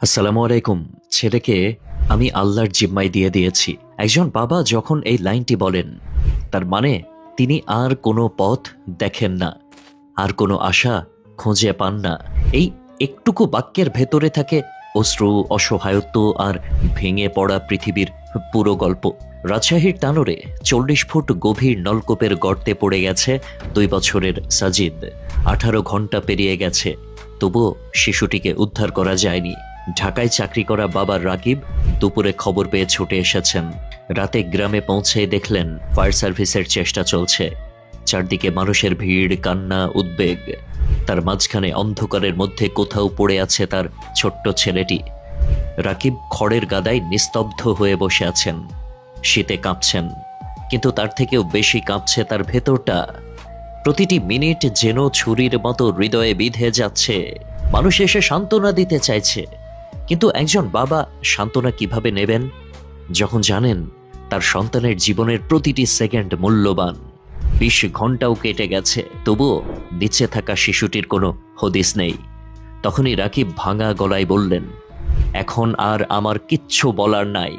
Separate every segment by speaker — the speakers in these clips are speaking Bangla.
Speaker 1: আসসালামু আলাইকুম। ছেলেকে আমি আল্লাহর জিম্মায় দিয়ে দিয়েছি। একজন বাবা যখন এই লাইনটি বলেন, তার মানে তিনি আর কোনো পথ দেখেন না, আর কোনো আশা খুঁজে পান না। এই একটুকু বাক্যের ভেতরে থাকে অশ্রু, অসহায়ত্ব আর ভেঙে পড়া পৃথিবীর পুরো গল্প। রাজশাহীর তানোরে ৪০ ফুট গভীর নলকূপের গর্তে পড়ে গেছে ২ বছরের সাজিদ। ১৮ ঘন্টা পেরিয়ে গেছে, তবুও শিশুটিকে উদ্ধার করা যায়নি। ঢাকায় চাকরি করা বাবা রাকিব দুপুরে খবর পেয়ে ছুটে এসেছেন। রাতে গ্রামে পৌঁছে দেখলেন ফায়ার সার্ভিসের চেষ্টা চলছে। চারদিকে মানুষের ভিড়, কান্না, উদ্বেগ। তার মাঝখানে অন্ধকারের মধ্যে কোথাও পড়ে আছে তার ছোট্ট ছেলেটি। রাকিব খড়ের গাদায় নিস্তব্ধ হয়ে বসে আছেন, শীতে কাঁপছেন, কিন্তু তার থেকেও বেশি কাঁপছে তার ভেতরটা। প্রতিটি মিনিট যেন ছুরির মতো হৃদয়ে বিঁধে যাচ্ছে। মানুষ এসে সান্ত্বনা দিতে চাইছে, কিন্তু একজন বাবা সান্ত্বনা কিভাবে নেবেন যখন জানেন তার সন্তানের জীবনের প্রতিটি সেকেন্ড মূল্যবান। ২০ ঘন্টাও কেটে গেছে, তবুও নিচে থাকা শিশুটির কোনো হদিস নেই। তখনই রাকিব ভাঙা গলায় বললেন, এখন আর আমার কিচ্ছু বলার নাই,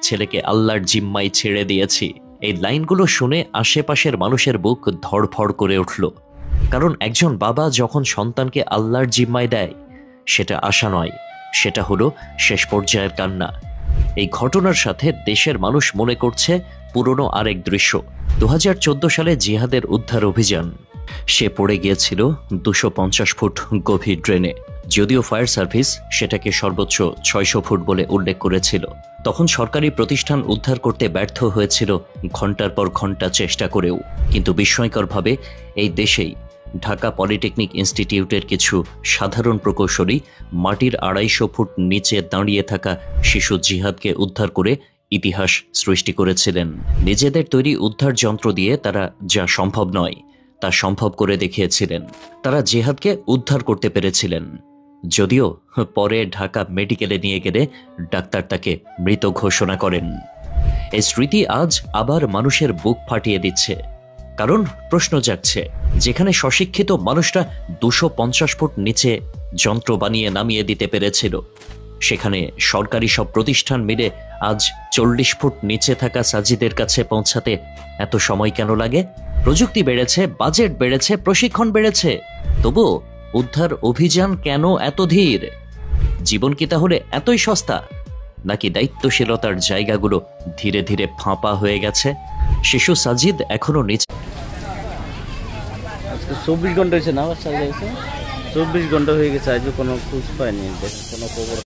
Speaker 1: ছেলেকে আল্লাহর জিম্মায় ছেড়ে দিয়েছি। এই লাইনগুলো শুনে আশেপাশের মানুষের বুক ধড়ফড় করে উঠল। কারণ একজন বাবা যখন সন্তানকে আল্লাহর জিম্মায় দেয়, সেটা আশা নয়, সেটা হলো শেষ পর্যায়ের কান্না। এই ঘটনার সাথে দেশের মানুষ মনে করছে পুরনো আরেক দৃশ্য। ২০১৪ সালে জিহাদের উদ্ধার অভিযান। সে পড়ে গিয়েছিল ২৫০ ফুট গভীর ড্রেনে। যদিও ফায়ার সার্ভিস সেটাকে সর্বোচ্চ ৬০০ ফুট বলে উল্লেখ করেছিল। তখন সরকারি প্রতিষ্ঠান উদ্ধার করতে ব্যর্থ হয়েছিল ঘন্টার পর ঘন্টা চেষ্টা করেও। কিন্তু বিস্ময়করভাবে এই দেশেই ঢাকা পলিটেকনিক ইনস্টিটিউটের কিছু সাধারণ প্রকৌশলী মাটির ২৫০ ফুট নিচে দাঁড়িয়ে থাকা শিশু জিহাদকে উদ্ধার করে ইতিহাস সৃষ্টি করেছিলেন। নিজেদের তৈরি উদ্ধার যন্ত্র দিয়ে তারা যা সম্ভব নয় তা সম্ভব করে দেখিয়েছিলেন। তারা জিহাদকে উদ্ধার করতে পেরেছিলেন, যদিও পরে ঢাকা মেডিকেলে নিয়ে গেলে ডাক্তার তাকে মৃত ঘোষণা করেন। এই স্মৃতি আজ আবার মানুষের বুক ফাটিয়ে দিচ্ছে। কারণ প্রশ্ন জাগছে, যেখানে স্বশিক্ষিত মানুষরা ২৫০ ফুট নিচে যন্ত্র বানিয়ে নামিয়ে দিতে পেরেছিল, সেখানে সরকারি সব প্রতিষ্ঠান মিলে আজ ৪০ ফুট নিচে থাকা সাজিদের কাছে পৌঁছাতে এত সময় কেন লাগে? প্রযুক্তি বেড়েছে, বাজেট বেড়েছে, প্রশিক্ষণ বেড়েছে, তবুও উদ্ধার অভিযান কেন এত ধীর? জীবন কি তাহলে এতই সস্তা, নাকি দায়িত্বশীলতার জায়গাগুলো ধীরে ধীরে ফাঁপা হয়ে গেছে? শিশু সাজিদ এখনো নিচে।
Speaker 2: ২৪ ঘন্টা হয়েছে না, ২৪ ঘন্টা হয়ে গেছে, আজও কোনো খোঁজ পাইনি, কোনো খবর।